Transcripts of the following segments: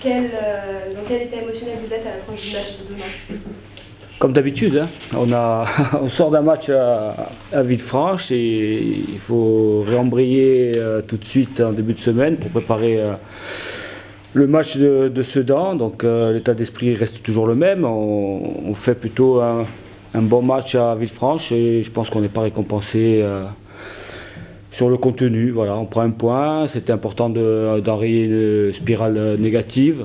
Dans quel état émotionnel vous êtes à l'approche du match de demain? Comme d'habitude, hein, on sort d'un match à Villefranche et il faut réembrayer tout de suite en début de semaine pour préparer le match de Sedan. Donc l'état d'esprit reste toujours le même. On fait plutôt un bon match à Villefranche et je pense qu'on n'est pas récompensé sur le contenu. Voilà, on prend un point, c'était important d'enrayer une spirale négative.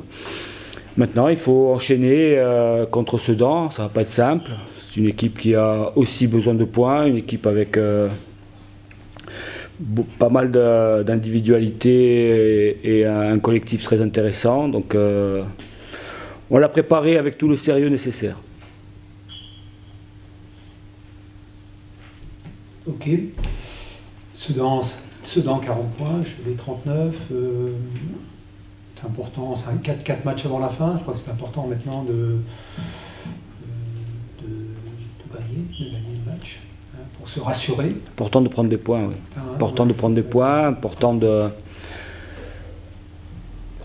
Maintenant, il faut enchaîner contre Sedan, ça ne va pas être simple. C'est une équipe qui a aussi besoin de points, une équipe avec pas mal d'individualités et un collectif très intéressant. Donc, on l'a préparé avec tout le sérieux nécessaire. Ok. Sedan 40 points, Cholet 39. C'est important, c'est 4 matchs avant la fin. Je crois que c'est important maintenant de gagner le match hein, pour se rassurer. Important de prendre des points, oui. Important de prendre des points, important de,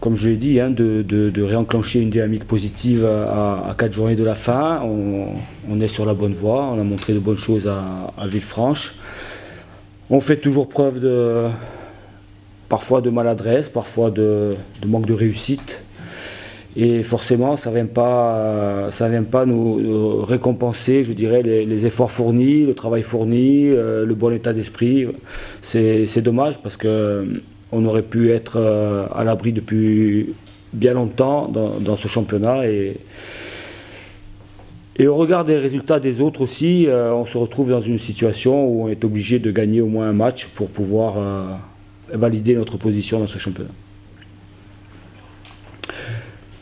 comme je l'ai dit, hein, de réenclencher une dynamique positive à 4 journées de la fin. On est sur la bonne voie, on a montré de bonnes choses à Villefranche. On fait toujours preuve parfois de maladresse, parfois de manque de réussite. Et forcément, ça ne vient pas nous récompenser, je dirais, les efforts fournis, le travail fourni, le bon état d'esprit. C'est dommage parce qu'on aurait pu être à l'abri depuis bien longtemps dans ce championnat. Et au regard des résultats des autres aussi, on se retrouve dans une situation où on est obligé de gagner au moins un match pour pouvoir valider notre position dans ce championnat.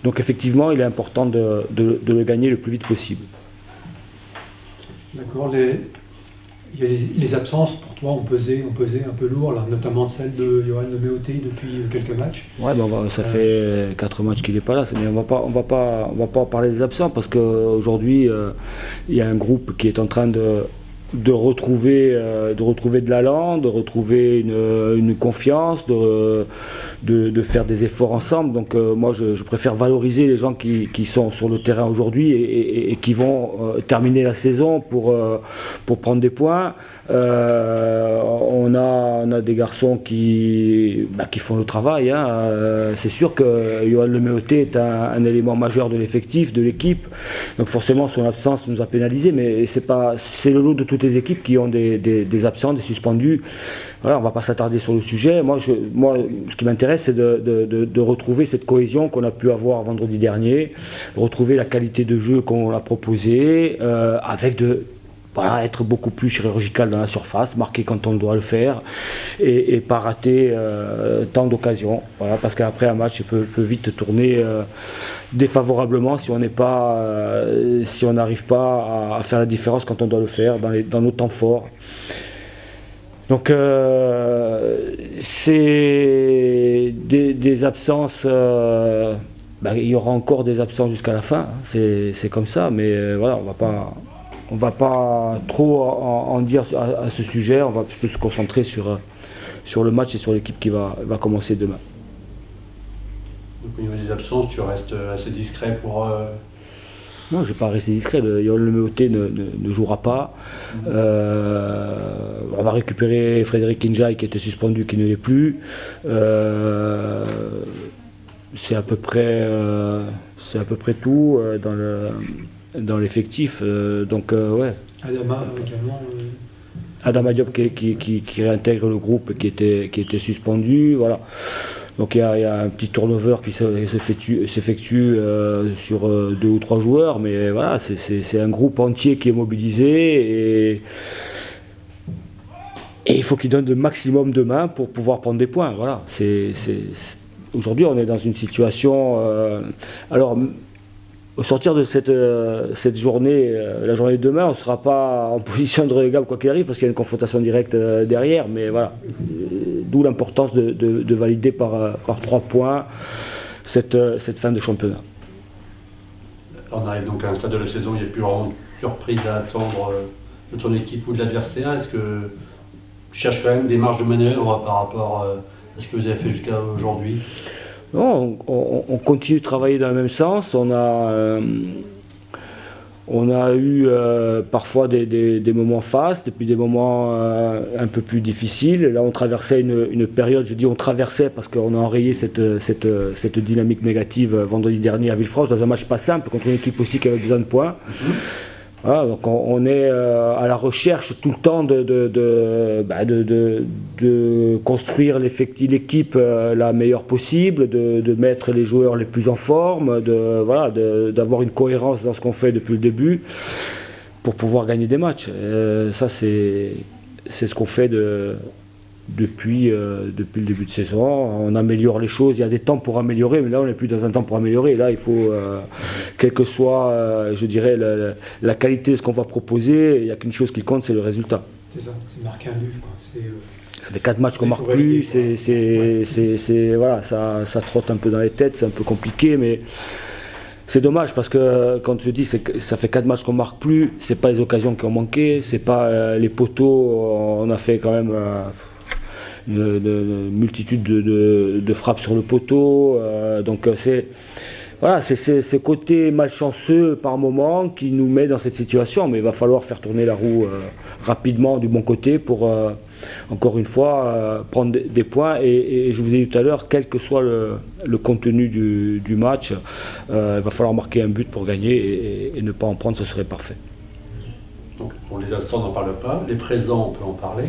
Donc effectivement, il est important de le gagner le plus vite possible. D'accord. Les absences pour toi ont pesé un peu lourd, là, notamment celle de Johan Leméoté depuis quelques matchs. Ouais, ça fait 4 matchs qu'il n'est pas là, mais on va pas parler des absents parce qu'aujourd'hui il y a un groupe qui est en train de retrouver de l'allant, de retrouver une confiance, de faire des efforts ensemble. Donc moi je préfère valoriser les gens qui sont sur le terrain aujourd'hui et qui vont terminer la saison pour prendre des points. On a des garçons qui font le travail. Hein. C'est sûr que Johan Leméoté est un élément majeur de l'effectif, de l'équipe. Donc forcément son absence nous a pénalisé, mais c'est le lot de toutes les équipes qui ont des absents, des suspendus. Voilà, on ne va pas s'attarder sur le sujet. Moi, ce qui m'intéresse, c'est de retrouver cette cohésion qu'on a pu avoir vendredi dernier, retrouver la qualité de jeu qu'on a proposée, avec être beaucoup plus chirurgical dans la surface, marquer quand on doit le faire, et pas rater tant d'occasions. Voilà, parce qu'après un match, il peut vite tourner défavorablement si on n'arrive pas à faire la différence quand on doit le faire dans nos temps forts. Donc c'est des absences, il y aura encore des absences jusqu'à la fin, hein, c'est comme ça, mais voilà, on va pas trop en dire à ce sujet, on va plutôt se concentrer sur le match et sur l'équipe qui va commencer demain. Donc au niveau des absences, tu restes assez discret pour... Non, je ne vais pas rester discret. Johan Leméoté ne jouera pas. On va récupérer Frédéric Kinjaï qui était suspendu, qui ne l'est plus. C'est à peu près tout dans l'effectif. Donc ouais. Adama également. Adama Diop qui réintègre le groupe qui était suspendu. Voilà. Donc il y a un petit turnover qui s'effectue sur 2 ou 3 joueurs, mais voilà, c'est un groupe entier qui est mobilisé et il faut qu'il donne le maximum demain pour pouvoir prendre des points. Voilà, aujourd'hui on est dans une situation... alors au sortir de cette journée, la journée de demain, on ne sera pas en position de relégable quoi qu'il arrive parce qu'il y a une confrontation directe derrière, mais voilà, d'où l'importance de valider par 3 points cette fin de championnat. On arrive donc à un stade de la saison où il n'y a plus vraiment de surprise à attendre de ton équipe ou de l'adversaire. Est-ce que tu cherches quand même des marges de manœuvre par rapport à ce que vous avez fait jusqu'à aujourd'hui? Non, on continue de travailler dans le même sens. On a eu parfois des moments fastes et puis des moments un peu plus difficiles. Là, on traversait une période, je dis on traversait parce qu'on a enrayé cette dynamique négative vendredi dernier à Villefranche dans un match pas simple contre une équipe aussi qui avait besoin de points. Voilà, donc on est à la recherche tout le temps de construire l'équipe la meilleure possible, de mettre les joueurs les plus en forme, d'avoir une cohérence dans ce qu'on fait depuis le début pour pouvoir gagner des matchs. Ça c'est ce qu'on fait depuis le début de saison. On améliore les choses, il y a des temps pour améliorer, mais là on n'est plus dans un temps pour améliorer. Là il faut, quelle que soit, je dirais, la qualité de ce qu'on va proposer, il n'y a qu'une chose qui compte, c'est le résultat. C'est ça, c'est marquer un nul, quoi. C'est les 4 matchs qu'on marque plus, voilà, ça trotte un peu dans les têtes, c'est un peu compliqué, mais c'est dommage parce que quand je dis que ça fait 4 matchs qu'on marque plus, c'est pas les occasions qui ont manqué, c'est pas les poteaux, on a fait quand même une multitude de frappes sur le poteau, donc voilà, c'est ce côté malchanceux par moment qui nous met dans cette situation, mais il va falloir faire tourner la roue rapidement du bon côté pour encore une fois prendre des points et je vous ai dit tout à l'heure, quel que soit le contenu du match, il va falloir marquer un but pour gagner et ne pas en prendre, ce serait parfait. Donc pour les absents, on n'en parle pas, les présents, on peut en parler.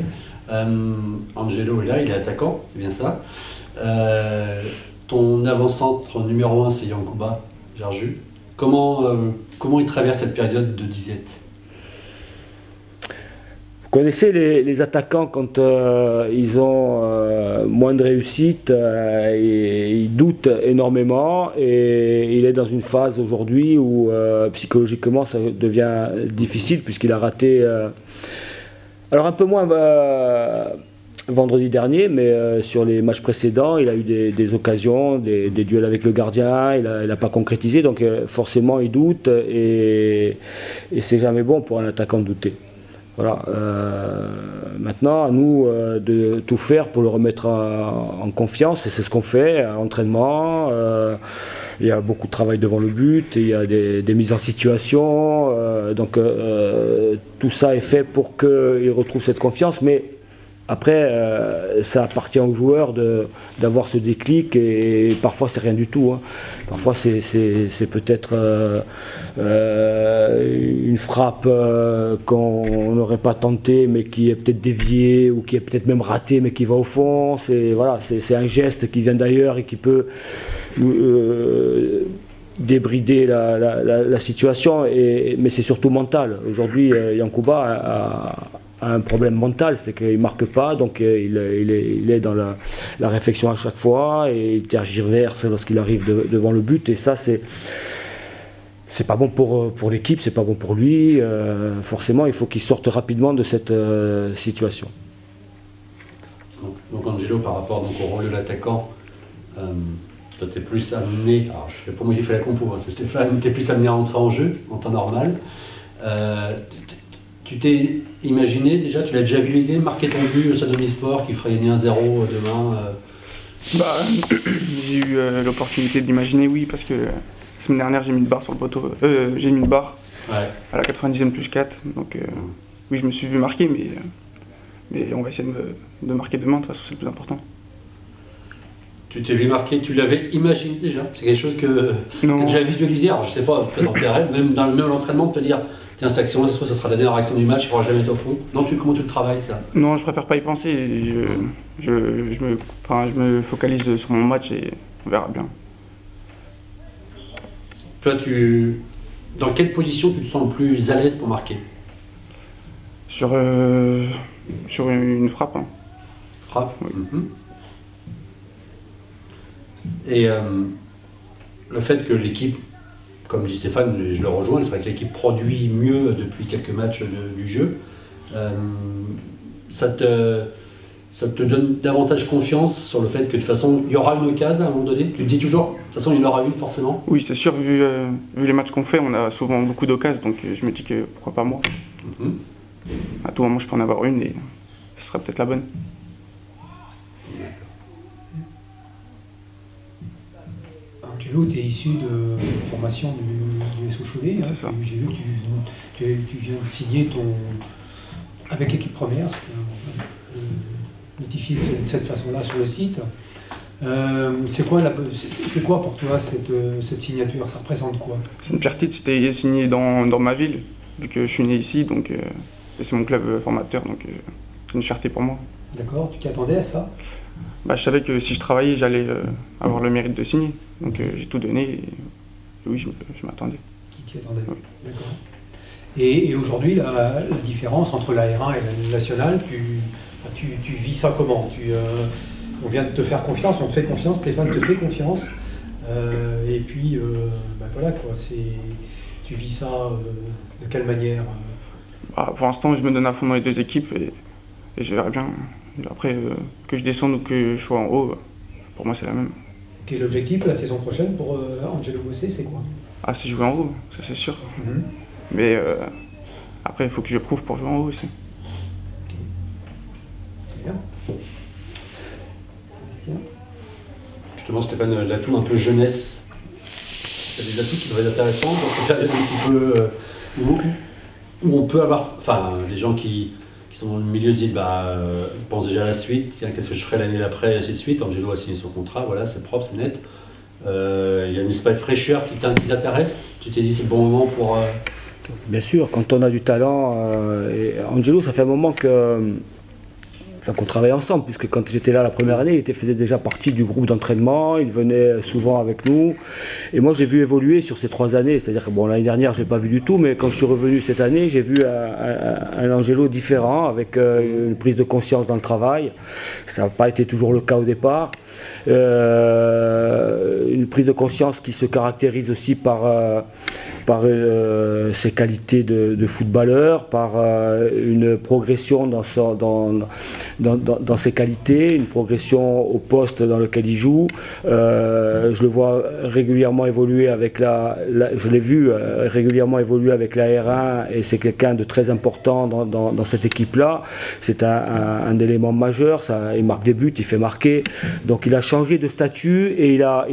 Angelo est là, il est attaquant, c'est bien ça. Ton avant-centre numéro 1, c'est Yankuba Jarju. Comment il traverse cette période de disette? Vous connaissez les attaquants quand ils ont moins de réussite, ils doutent énormément et il est dans une phase aujourd'hui où psychologiquement ça devient difficile puisqu'il a raté... alors un peu moins vendredi dernier, mais sur les matchs précédents, il a eu des occasions, des duels avec le gardien, il n'a pas concrétisé, donc forcément il doute et c'est jamais bon pour un attaquant de douter. Voilà. Maintenant, à nous de tout faire pour le remettre en confiance, et c'est ce qu'on fait à l'entraînement. Il y a beaucoup de travail devant le but, il y a des mises en situation, donc tout ça est fait pour qu'il retrouve cette confiance, mais après ça appartient aux joueurs d'avoir ce déclic et parfois c'est rien du tout, hein. Parfois c'est peut-être une frappe qu'on n'aurait pas tentée mais qui est peut-être déviée ou qui est peut-être même ratée mais qui va au fond, c'est un geste qui vient d'ailleurs et qui peut débrider la situation, mais c'est surtout mental. Aujourd'hui, Yankuba a un problème mental, c'est qu'il ne marque pas, donc il est dans la réflexion à chaque fois et il tergiverse lorsqu'il arrive devant le but, et ça c'est pas bon pour l'équipe, c'est pas bon pour lui. Forcément, il faut qu'il sorte rapidement de cette situation. Donc Angelo, par rapport donc, au rôle de l'attaquant, toi tu es plus amené, alors je fais pas moi qui fais la compo, hein, c'est Stéphane, tu es plus amené à entrer en jeu en temps normal. Tu t'es imaginé déjà, tu l'as déjà visualisé, marquer ton but au Stade Omnisports qui ferait gagner 1-0 demain J'ai eu l'opportunité d'imaginer, oui, parce que la semaine dernière j'ai mis une barre sur le poteau, j'ai mis une barre à la 90e plus 4, donc oui je me suis vu marquer, mais on va essayer de marquer demain, de toute façon c'est le plus important. Tu t'es vu marquer, tu l'avais imaginé déjà? C'est quelque chose que tu as déjà visualisé? Alors je sais pas, peut-être dans tes rêves, même dans l'entraînement, de te dire tiens, cette action, ça sera la dernière action du match, il ne pourra jamais être au fond. Non, comment tu le travailles ça? Non, je préfère pas y penser. Je me focalise sur mon match et on verra bien. Toi, dans quelle position tu te sens le plus à l'aise pour marquer? Sur une frappe. Hein. Frappe, oui. Et le fait que l'équipe, comme dit Stéphane, je le rejoins, c'est vrai que l'équipe produit mieux depuis quelques matchs du jeu. Ça te donne davantage confiance sur le fait que de toute façon, il y aura une occasion à un moment donné? Tu te dis toujours, de toute façon, il y en aura une forcément? Oui, c'est sûr, vu les matchs qu'on fait, on a souvent beaucoup d'occasions, donc je me dis que pourquoi pas moi. À tout moment, je peux en avoir une et ce sera peut-être la bonne. Angelo, tu es issu de formation du SO Cholet. Hein, j'ai vu que tu viens de signer avec l'équipe première, c'était notifié de cette façon-là sur le site. C'est quoi pour toi cette signature? Ça représente quoi? C'est une fierté de s'être signé dans ma ville, vu que je suis né ici, donc c'est mon club formateur, donc c'est une fierté pour moi. D'accord, tu t'y attendais à ça? Je savais que si je travaillais, j'allais avoir le mérite de signer, donc j'ai tout donné et oui, je m'attendais. Tu t'y attendais? Oui. D'accord. Et aujourd'hui, la différence entre la R1 et la nationale, tu vis ça comment? On vient de te faire confiance, on te fait confiance, Stéphane te fait confiance. Et puis, voilà quoi, tu vis ça de quelle manière? Pour l'instant, je me donne à fond dans les deux équipes et je verrai bien. Après, que je descende ou que je sois en haut, pour moi c'est la même. Quel est l'objectif la saison prochaine pour Angelo Bossé, c'est quoi? C'est jouer en haut, ça c'est sûr. Mais après, il faut que je prouve pour jouer en haut aussi. Okay. C'est bien. Justement, Stéphane, l'atout un peu jeunesse, c'est des atouts qui doivent être intéressants dans cette période un petit peu où on peut avoir, enfin, les gens qui sont dans le milieu disent, pensent déjà à la suite, qu'est-ce que je ferai l'année d'après, et ainsi de suite. Angelo a signé son contrat, voilà, c'est propre, c'est net. Il y a une espèce de fraîcheur qui t'intéresse. Tu t'es dit, c'est le bon moment pour... Bien sûr, quand on a du talent, et Angelo, ça fait un moment qu'on travaille ensemble, puisque quand j'étais là la première année, il faisait déjà partie du groupe d'entraînement, il venait souvent avec nous. Et moi, j'ai vu évoluer sur ces 3 années. C'est-à-dire que l'année dernière, je n'ai pas vu du tout, mais quand je suis revenu cette année, j'ai vu un Angelo différent, avec une prise de conscience dans le travail. Ça n'a pas été toujours le cas au départ. Une prise de conscience qui se caractérise aussi par ses qualités de footballeur, par une progression dans ses qualités, une progression au poste dans lequel il joue. Je le vois régulièrement évoluer avec je l'ai vu régulièrement évoluer avec la R1 et c'est quelqu'un de très important dans cette équipe-là. C'est un élément majeur, il marque des buts, il fait marquer. Donc il a changé de statut et il a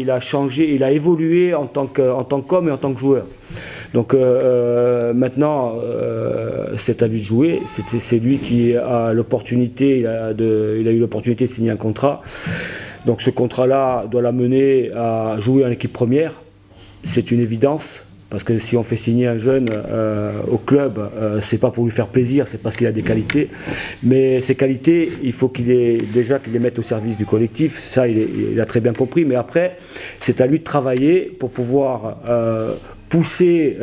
évolué en tant qu'homme et en tant que joueur. Donc maintenant, c'est à lui de jouer. C'est lui qui a l'opportunité, il a eu l'opportunité de signer un contrat. Donc ce contrat-là doit l'amener à jouer en équipe première. C'est une évidence. Parce que si on fait signer un jeune au club, c'est pas pour lui faire plaisir, c'est parce qu'il a des qualités. Mais ces qualités, il faut qu'il les mette au service du collectif. Ça, il a très bien compris. Mais après, c'est à lui de travailler pour pouvoir pousser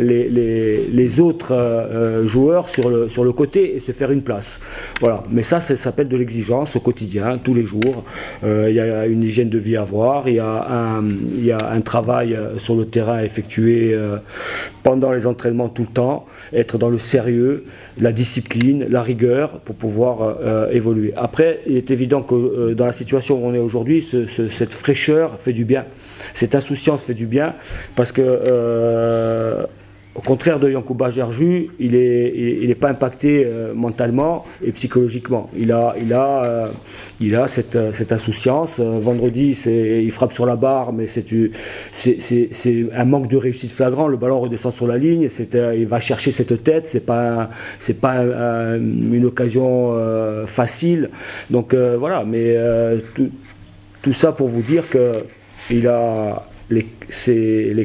les autres joueurs sur le côté et se faire une place. Voilà. Mais ça s'appelle de l'exigence au quotidien, tous les jours. Il y a une hygiène de vie à avoir, il y a un travail sur le terrain à effectuer pendant les entraînements tout le temps, être dans le sérieux, la discipline, la rigueur pour pouvoir évoluer. Après, il est évident que dans la situation où on est aujourd'hui, cette fraîcheur fait du bien. Cette insouciance fait du bien parce que, au contraire de Yankuba Gerju, il est pas impacté mentalement et psychologiquement. Il a cette insouciance. Vendredi, il frappe sur la barre, mais c'est un manque de réussite flagrant. Le ballon redescend sur la ligne. Il va chercher cette tête. C'est pas une occasion facile. Donc voilà. Mais tout ça pour vous dire que il a les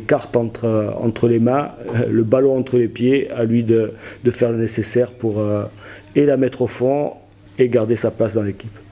cartes entre les mains, le ballon entre les pieds, à lui de faire le nécessaire pour et la mettre au fond et garder sa place dans l'équipe.